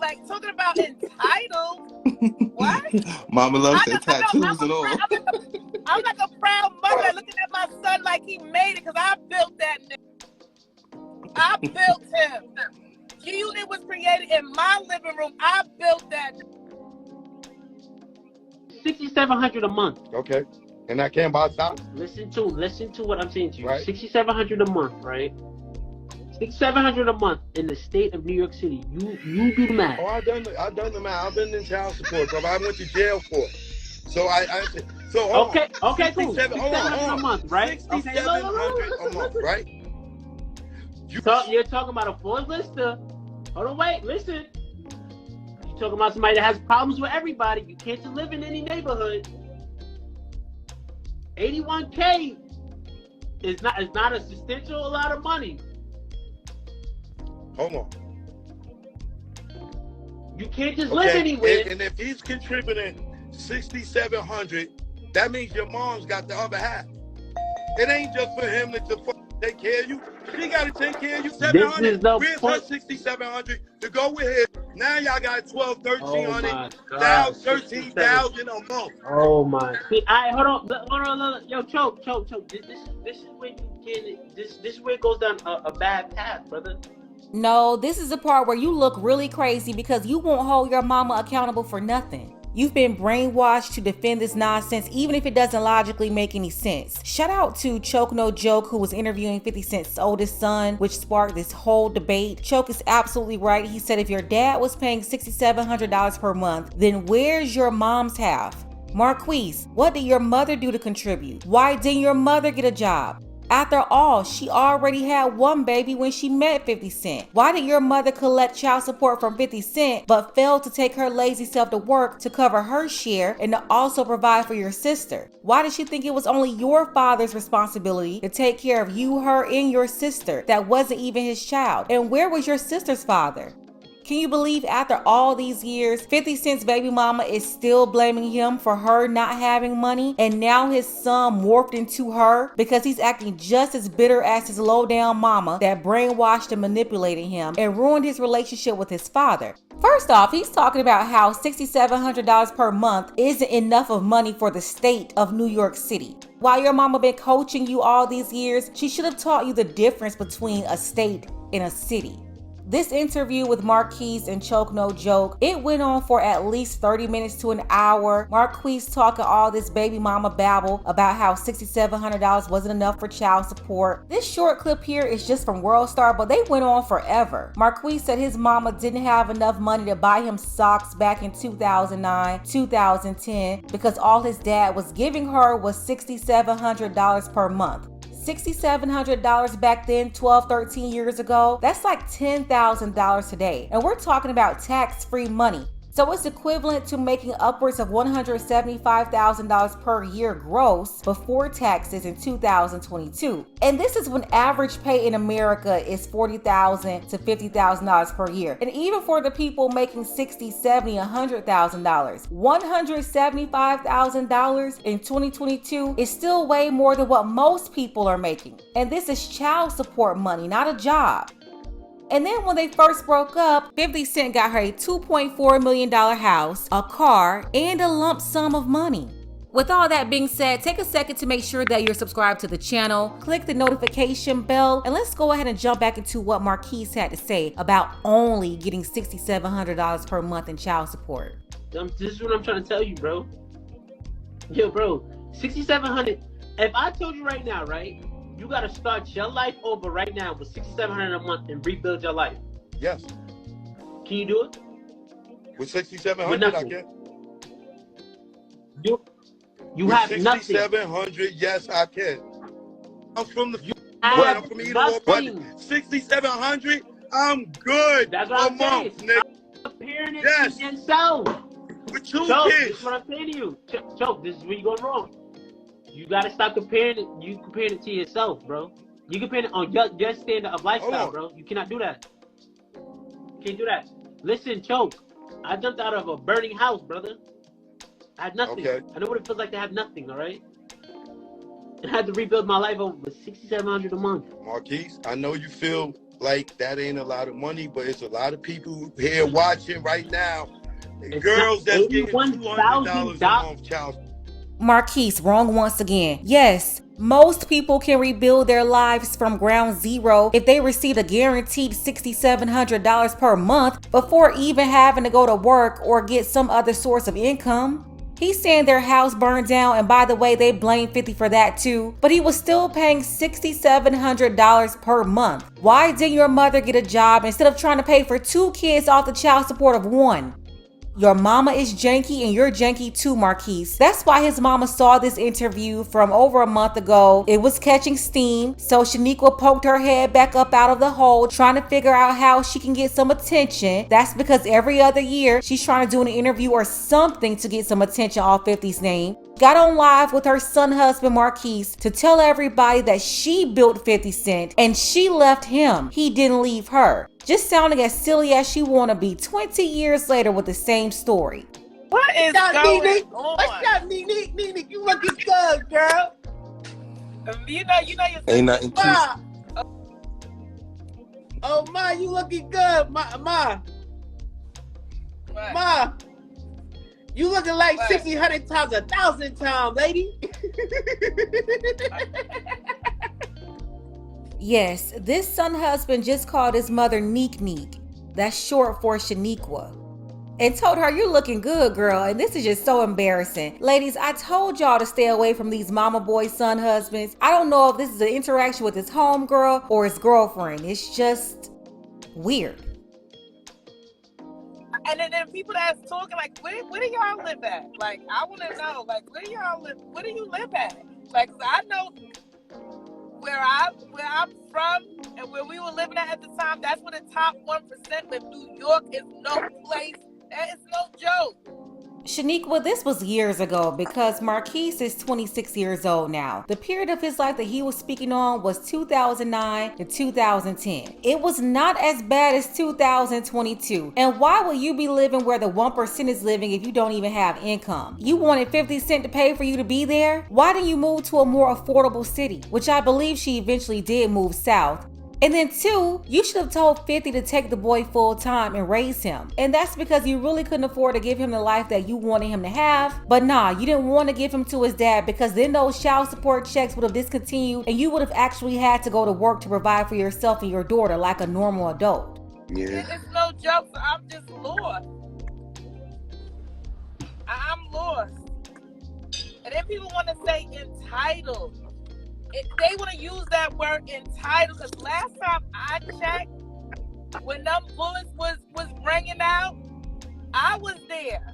like talking about entitled. What? Mama loves their tattoos and all. I'm like a proud mother looking at my son like he made it because I built that nigga. I built him. G-Unit was created in my living room. I built that. $6,700 a month. Okay. And I can't buy stocks? Listen to what I'm saying to you. Right. $6,700 a month, right? $6,700 a month in the state of New York City. You do the math. Oh, I've done the math. I've been in child support, so I went to jail for it. So okay, cool. $6,700 a month, right? $6,700 a month, right? You're talking about a Forbes lister. Hold on, wait, listen. You're talking about somebody that has problems with everybody. You can't just live in any neighborhood. $81K is not a substantial lot of money. Hold on. You can't just live anywhere. And if he's contributing $6,700, that means your mom's got the other half. It ain't just for him to take care of you. She got to take care of you. $700. Where's her $6,700 to go with it? Now y'all got $1,200, $1,300, $13,000 a month. Oh my! See, hold on. Yo, choke. This is where this is where it goes down a bad path, brother. No, this is the part where you look really crazy because you won't hold your mama accountable for nothing. You've been brainwashed to defend this nonsense, even if it doesn't logically make any sense. Shout out to Choke No Joke, who was interviewing 50 Cent's oldest son, which sparked this whole debate. Choke is absolutely right. He said if your dad was paying $6,700 per month, then where's your mom's half? Marquise, what did your mother do to contribute? Why didn't your mother get a job? After all, she already had one baby when she met 50 Cent. Why did your mother collect child support from 50 Cent but fail to take her lazy self to work to cover her share and to also provide for your sister? Why did she think it was only your father's responsibility to take care of you, her, and your sister that wasn't even his child? And where was your sister's father? Can you believe after all these years, 50 Cent's baby mama is still blaming him for her not having money, and now his son morphed into her because he's acting just as bitter as his low down mama that brainwashed and manipulated him and ruined his relationship with his father? First off, he's talking about how $6,700 per month isn't enough of money for the state of New York City. While your mama been coaching you all these years, she should have taught you the difference between a state and a city. This interview with Marquise and Choke No Joke, it went on for at least 30 minutes to an hour. Marquise talking all this baby mama babble about how $6,700 wasn't enough for child support. This short clip here is just from World Star, but they went on forever. Marquise said his mama didn't have enough money to buy him socks back in 2009, 2010, because all his dad was giving her was $6,700 per month. $6,700 back then, 12, 13 years ago, that's like $10,000 today. And we're talking about tax-free money. So it's equivalent to making upwards of $175,000 per year gross before taxes in 2022. And this is when average pay in America is $40,000 to $50,000 per year. And even for the people making $60,000, $70,000, $100,000, $175,000 in 2022 is still way more than what most people are making. And this is child support money, not a job. And then when they first broke up, 50 Cent got her a $2.4 million house, a car, and a lump sum of money. With all that being said, take a second to make sure that you're subscribed to the channel, click the notification bell, and let's go ahead and jump back into what Marquise had to say about only getting $6,700 per month in child support. This is what I'm trying to tell you, bro. Yo, bro, $6,700. If I told you right now, right? You gotta start your life over right now with $6,700 a month and rebuild your life. Yes. Can you do it? With $6,700, I can. You have nothing. $6,700, yes, I can. I'm from the I'm from Edenville, but $6,700, I'm good. That's what I'm saying. Comparing it to yourself. With two Choke, kids. this is what I'm saying to you. Choke, this is where you're going wrong. You gotta stop comparing it. You comparing it to yourself, bro. You comparing it on your standard of lifestyle, bro. You cannot do that. You can't do that. Listen, Choke. I jumped out of a burning house, brother. I had nothing. Okay. I know what it feels like to have nothing, all right? And I had to rebuild my life over with $6,700 a month. Marquise, I know you feel like that ain't a lot of money, but it's a lot of people here watching right now. Girls that's getting $200 a month child. Marquise, wrong once again. Yes, most people can rebuild their lives from ground zero if they receive a guaranteed $6,700 per month before even having to go to work or get some other source of income. He's saying their house burned down, and by the way, they blame 50 for that too, but he was still paying $6,700 per month. Why didn't your mother get a job instead of trying to pay for 2 kids off the child support of 1? Your mama is janky and you're janky too, Marquise. That's why his mama saw this interview from over a month ago. It was catching steam, so Shaniqua poked her head back up out of the hole, trying to figure out how she can get some attention. That's because every other year, she's trying to do an interview or something to get some attention off 50's name. Got on live with her son husband Marquise to tell everybody that she built 50 Cent and she left him. He didn't leave her. Just sounding as silly as she wanna be 20 years later with the same story. What is going on? What's up, Nene? You looking good, girl. You know your Ain't nothing too. Ma. Oh, Ma, you looking good, Ma. You looking like 60, 100 times, 1,000 times, lady. Yes, this son husband just called his mother Neek Neek. That's short for Shaniqua. And told her, "You're looking good, girl." And this is just so embarrassing. Ladies, I told y'all to stay away from these mama boy son husbands. I don't know if this is an interaction with his homegirl or his girlfriend. It's just weird. And then people that's talking like, where do y'all live at? Like, I want to know, like, where do y'all live? Where do you live at? Like, 'cause I know where I'm from and where we were living at the time. That's where the top 1% live. New York is no place. That is no joke. Shaniqua, this was years ago because Marquise is 26 years old now. The period of his life that he was speaking on was 2009 to 2010. It was not as bad as 2022. And why would you be living where the 1% is living if you don't even have income? You wanted 50 Cent to pay for you to be there? Why didn't you move to a more affordable city? Which I believe she eventually did move south. And then 2, you should have told 50 to take the boy full time and raise him. And that's because you really couldn't afford to give him the life that you wanted him to have. But nah, you didn't want to give him to his dad because then those child support checks would have discontinued and you would have actually had to go to work to provide for yourself and your daughter like a normal adult. Yeah. It's no joke, so I'm just lost. I'm lost. And then people want to say entitled. They want to use that word entitled, because last time I checked, when them bullets was ringing out, I was there.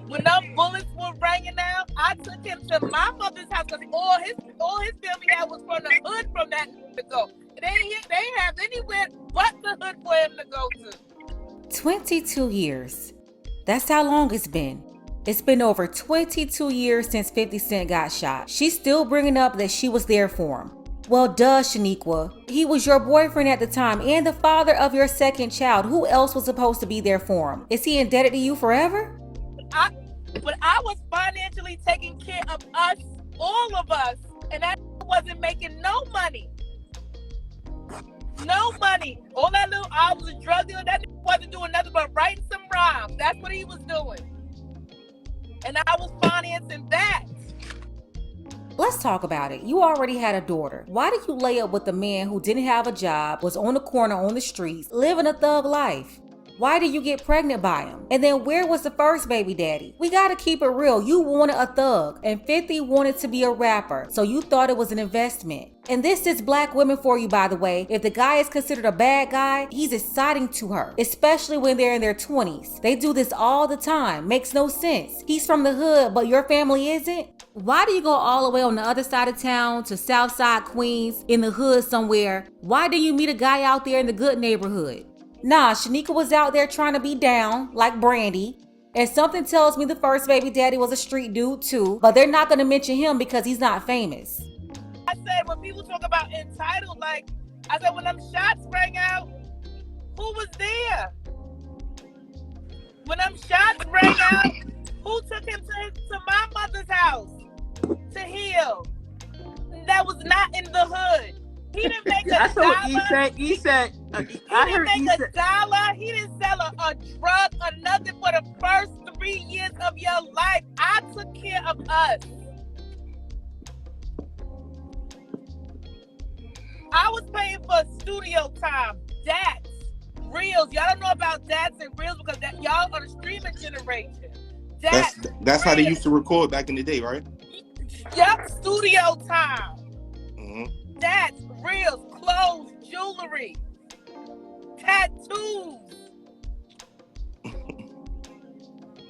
When them bullets were ringing out, I took him to my mother's house because all his family had was from the hood from that to go. They ain't have anywhere but the hood for him to go to. 22 years. That's how long it's been. It's been over 22 years since 50 Cent got shot. She's still bringing up that she was there for him. Well, duh, Shaniqua. He was your boyfriend at the time and the father of your second child. Who else was supposed to be there for him? Is he indebted to you forever? But I was financially taking care of us, all of us, and I wasn't making no money. No money. All that little, I was a drug dealer. That wasn't doing nothing but writing some rhymes. That's what he was doing. And I was financing that. Let's talk about it. You already had a daughter. Why did you lay up with a man who didn't have a job, was on the corner on the streets, living a thug life? Why did you get pregnant by him? And then where was the first baby daddy? We gotta keep it real. You wanted a thug, and 50 wanted to be a rapper, so you thought it was an investment. And this is black women for you, by the way. If the guy is considered a bad guy, he's exciting to her, especially when they're in their 20s. They do this all the time. Makes no sense. He's from the hood, but your family isn't? Why do you go all the way on the other side of town to Southside Queens, in the hood somewhere? Why do you meet a guy out there in the good neighborhood? Nah, Shaniqua was out there trying to be down, like Brandy. And something tells me the first baby daddy was a street dude too, but they're not gonna mention him because he's not famous. I said, when people talk about entitled, like, I said, when them shots rang out, who was there? When them shots rang out, who took him to my mother's house to heal? That was not in the hood. He didn't make a That's what dollar. he said. He didn't make a dollar. He didn't sell a drug or nothing for the first 3 years of your life. I took care of us. I was paying for studio time, dats, reels. Y'all don't know about dats and reels because y'all are the streaming generation. That's how they used to record back in the day, right? Yep, studio time. Mm-hmm. Dats, reels, clothes, jewelry, tattoos.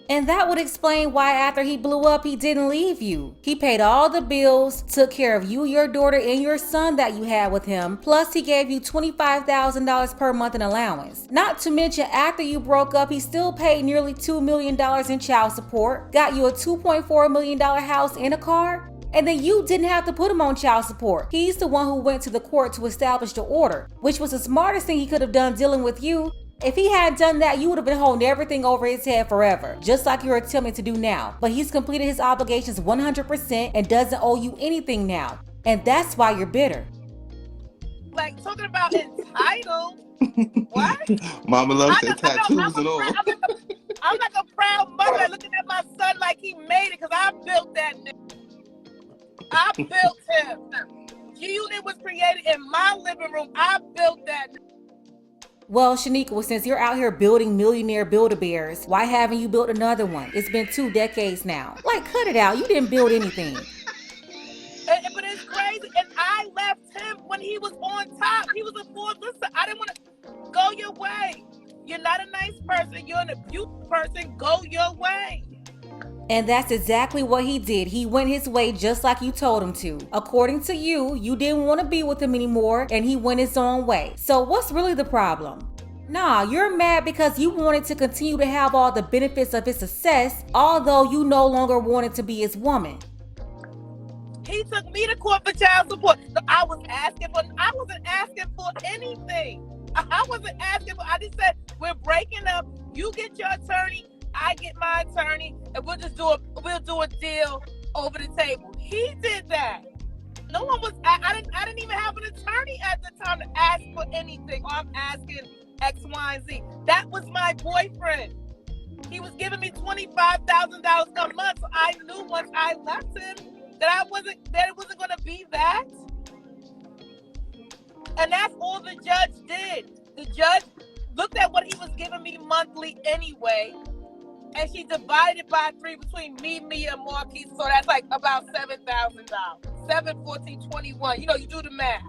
And that would explain why after he blew up, he didn't leave you. He paid all the bills, took care of you, your daughter, and your son that you had with him. Plus, he gave you $25,000 per month in allowance. Not to mention, after you broke up, he still paid nearly $2 million in child support, got you a $2.4 million house and a car. And then you didn't have to put him on child support. He's the one who went to the court to establish the order, which was the smartest thing he could have done dealing with you. If he had done that, you would have been holding everything over his head forever, just like you're attempting to do now. But he's completed his obligations 100% and doesn't owe you anything now. And that's why you're bitter. Like, talking about entitled. What? Mama loves the tattoos and all. I'm like a proud mother looking at my son like he made it because I built that nigga. I built him. G-Unit was created in my living room. I built that nigga. Well, Shaniqua, since you're out here building millionaire Build-A-Bears, why haven't you built another one? It's been 2 decades now. Like, cut it out. You didn't build anything. But it's crazy. And I left him when he was on top. He was a fourth. Listen, I didn't want to go your way. You're not a nice person. You're an abusive person. Go your way. And that's exactly what he did. He went his way just like you told him to. According to you, you didn't want to be with him anymore and he went his own way. So what's really the problem? Nah, you're mad because you wanted to continue to have all the benefits of his success, although you no longer wanted to be his woman. He took me to court for child support. So I wasn't asking for anything. I wasn't asking for, I just said, we're breaking up. You get your attorney. I get my attorney, and we'll do a deal over the table. He did that. No one was. I didn't even have an attorney at the time to ask for anything. I'm asking X, Y, and Z. That was my boyfriend. He was giving me $25,000 a month. So I knew once I left him that it wasn't going to be that. And that's all the judge did. The judge looked at what he was giving me monthly anyway. And she divided by 3 between me, Mia, and Marquise. So that's like about $7,000. 7, 14, 21. You know, you do the math.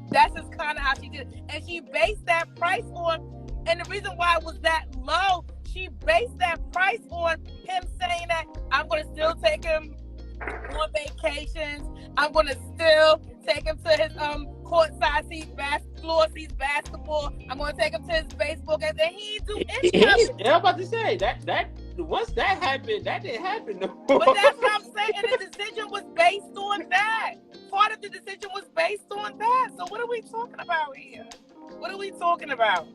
That's just kind of how she did it. And she based that price on, and the reason why it was that low, she based that price on him saying that I'm going to still take him on vacations. I'm going to still take him to his courtside seats, floor seats, basketball. I'm going to take him to his baseball games. And he didn't do any of it. I'm about to say, that once that happened, that didn't happen no more. But that's what I'm saying. And the decision was based on that. Part of the decision was based on that. So what are we talking about here? What are we talking about?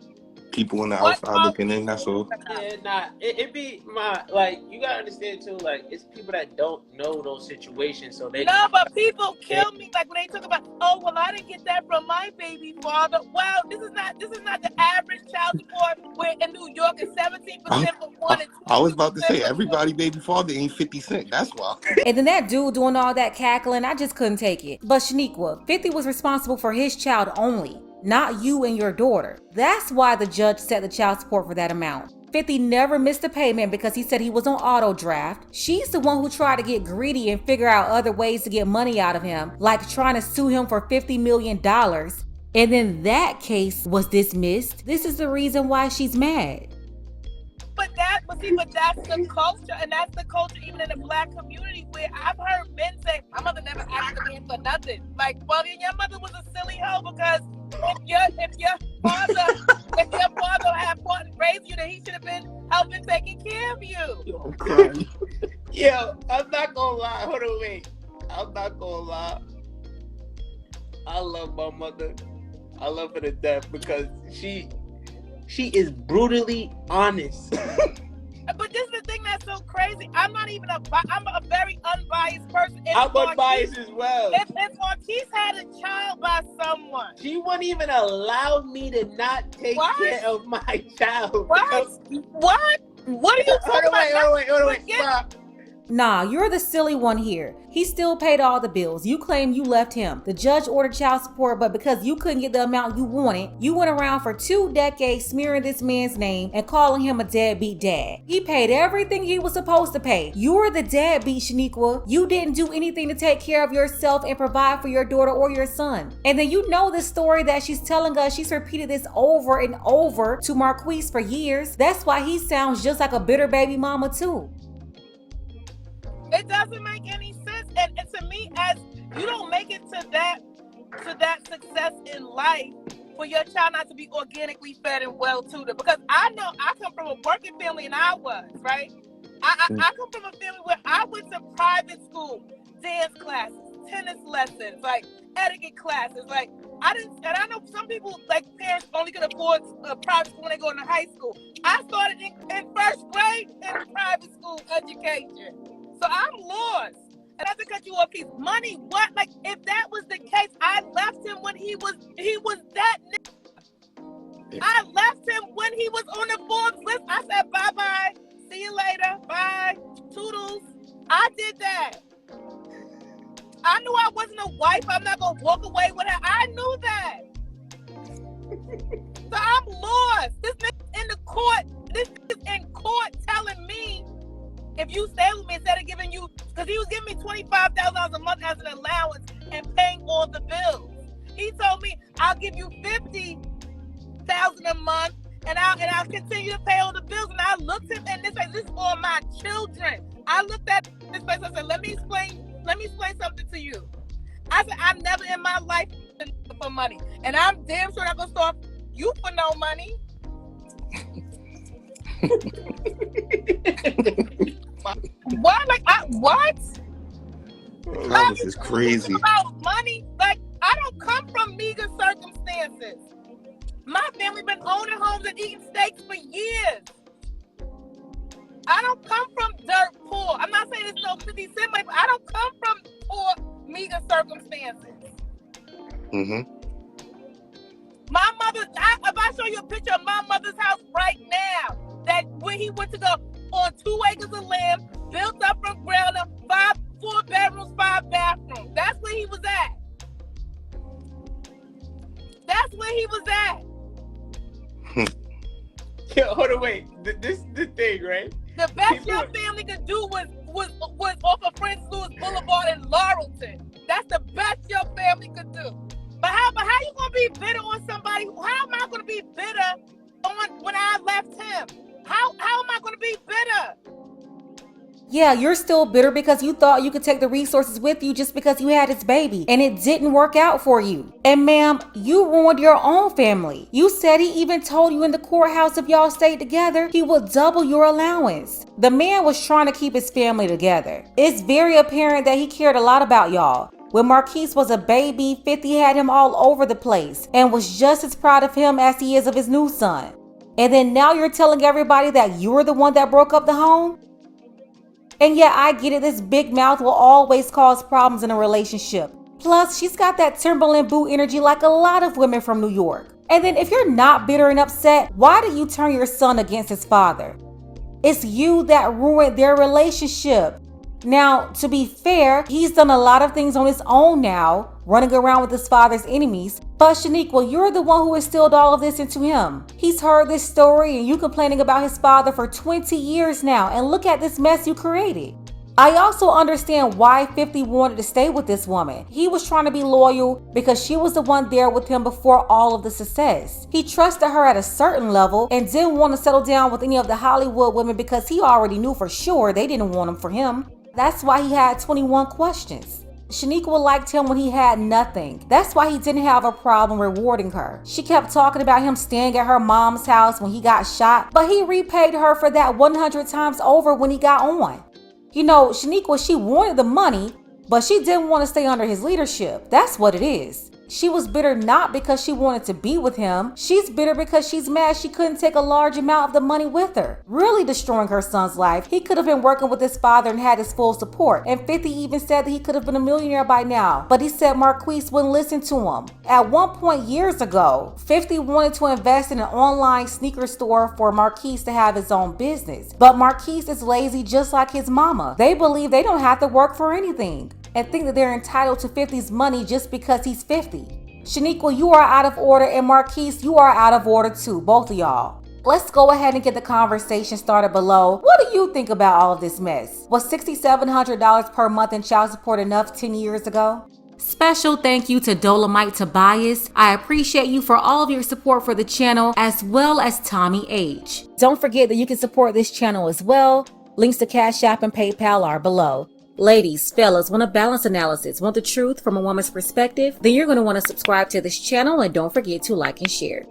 People on the outside looking in, that's all. Yeah, nah, it be my, like, you gotta understand too, like, it's people that don't know those situations, so they... No, but people kill me, like, when they talk about, oh, well, I didn't get that from my baby father. Well, this is not the average child support where in New York is 17% for one and 2%. I was about to say, everybody baby father ain't 50 Cent, that's why. And then that dude doing all that cackling, I just couldn't take it. But Shaniqua, 50 was responsible for his child only, not you and your daughter. That's why the judge set the child support for that amount. 50 never missed a payment because he said he was on auto draft. She's the one who tried to get greedy and figure out other ways to get money out of him, like trying to sue him for $50 million. And then that case was dismissed. This is the reason why she's mad. But that's the culture, and that's the culture even in the Black community where I've heard men say, my mother never asked a man for nothing. Like, well, your mother was a silly hoe because if your father had fought and raised you, then he should have been helping taking care of you. I'm crying. Yo, I'm not gonna lie. Hold on, wait. I'm not gonna lie. I love my mother. I love her to death because she is brutally honest. But this is the thing that's what's so crazy? I'm not even I'm a very unbiased person. I'm unbiased as well. If Marquise had a child by someone, she wouldn't even allow me to not take care of my child. What? What are you talking about? Wait. Stop. Nah, you're the silly one here. He still paid all the bills. You claim you left him. The judge ordered child support, but because you couldn't get the amount you wanted, you went around for 2 decades smearing this man's name and calling him a deadbeat dad. He paid everything he was supposed to pay. You're the deadbeat, Shaniqua. You didn't do anything to take care of yourself and provide for your daughter or your son. And then you know the story that she's telling us. She's repeated this over and over to Marquise for years. That's why he sounds just like a bitter baby mama too. It doesn't make any sense, and to me, as you don't make it to that success in life for your child not to be organically fed and well tutored. Because I know I come from a working family, and I was right. I come from a family where I went to private school, dance classes, tennis lessons, like etiquette classes. Like I know some people like parents only can afford a private school when they go into high school. I started in first grade in private school education. So I'm lost. And not to cut you off, Keith. Money, what? Like, if that was the case, I left him when he was that nigga. I left him when he was on the Forbes list. I said, bye-bye. See you later. Bye. Toodles. I did that. I knew I wasn't a wife. I'm not going to walk away with her. I knew that. So I'm lost. This nigga's in the court. This nigga's in court telling me, if you stay with me, instead of giving you, because he was giving me $25,000 a month as an allowance and paying all the bills. He told me, I'll give you $50,000 a month and I'll continue to pay all the bills. And I looked at him and this is for my children. I looked at this place and said, let me explain something to you. I said, I'm never in my life for money. And I'm damn sure not gonna start you for no money. What? Like, what? That is crazy. About money, like, I don't come from meager circumstances. My family been owning homes and eating steaks for years. I don't come from dirt poor. I'm not saying it's no 50 cent money, but I don't come from poor, meager circumstances. Mm-hmm. My mother, if I show you a picture of my mother's house right now, that when he went to go on 2 acres of land, built up from ground up, 4 bedrooms, 5 bathrooms. That's where he was at. That's where he was at. Yo, hold on, wait. This is the thing, right? The best your family could do was off of Prince Louis Boulevard in Laurelton. That's the best your family could do. But how you gonna be bitter on somebody? How am I gonna be bitter on when I left him? How am I gonna be bitter? Yeah, you're still bitter because you thought you could take the resources with you just because you had his baby, and it didn't work out for you. And ma'am, you ruined your own family. You said he even told you in the courthouse if y'all stayed together, he would double your allowance. The man was trying to keep his family together. It's very apparent that he cared a lot about y'all. When Marquise was a baby, 50 had him all over the place and was just as proud of him as he is of his new son. And then now you're telling everybody that you're the one that broke up the home? And yeah, I get it, this big mouth will always cause problems in a relationship. Plus, she's got that Timberland boo energy like a lot of women from New York. And then if you're not bitter and upset, why do you turn your son against his father? It's you that ruined their relationship. Now, to be fair, he's done a lot of things on his own now, running around with his father's enemies. But Shaniqua, you're the one who instilled all of this into him. He's heard this story and you complaining about his father for 20 years now, and look at this mess you created. I also understand why 50 wanted to stay with this woman. He was trying to be loyal because she was the one there with him before all of the success. He trusted her at a certain level and didn't want to settle down with any of the Hollywood women because he already knew for sure they didn't want him for him. That's why he had 21 questions. Shaniqua liked him when he had nothing. That's why he didn't have a problem rewarding her. She kept talking about him staying at her mom's house when he got shot, but he repaid her for that 100 times over when he got on. You know, Shaniqua, she wanted the money, but she didn't want to stay under his leadership. That's what it is. She was bitter not because she wanted to be with him. She's bitter because she's mad she couldn't take a large amount of the money with her, really destroying her son's life. He could have been working with his father and had his full support, and 50 even said that he could have been a millionaire by now, but he said Marquise wouldn't listen to him. At one point years ago, 50 wanted to invest in an online sneaker store for Marquise to have his own business, but Marquise is lazy just like his mama. They believe they don't have to work for anything and think that they're entitled to 50's money just because he's 50. Shaniqua, you are out of order, and Marquise, you are out of order too, both of y'all. Let's go ahead and get the conversation started below. What do you think about all of this mess? Was $6,700 per month in child support enough 10 years ago? Special thank you to Dolomite Tobias. I appreciate you for all of your support for the channel, as well as Tommy H. Don't forget that you can support this channel as well. Links to Cash App and PayPal are below. Ladies, fellas, want a balanced analysis, want the truth from a woman's perspective? Then you're going to want to subscribe to this channel, and don't forget to like and share.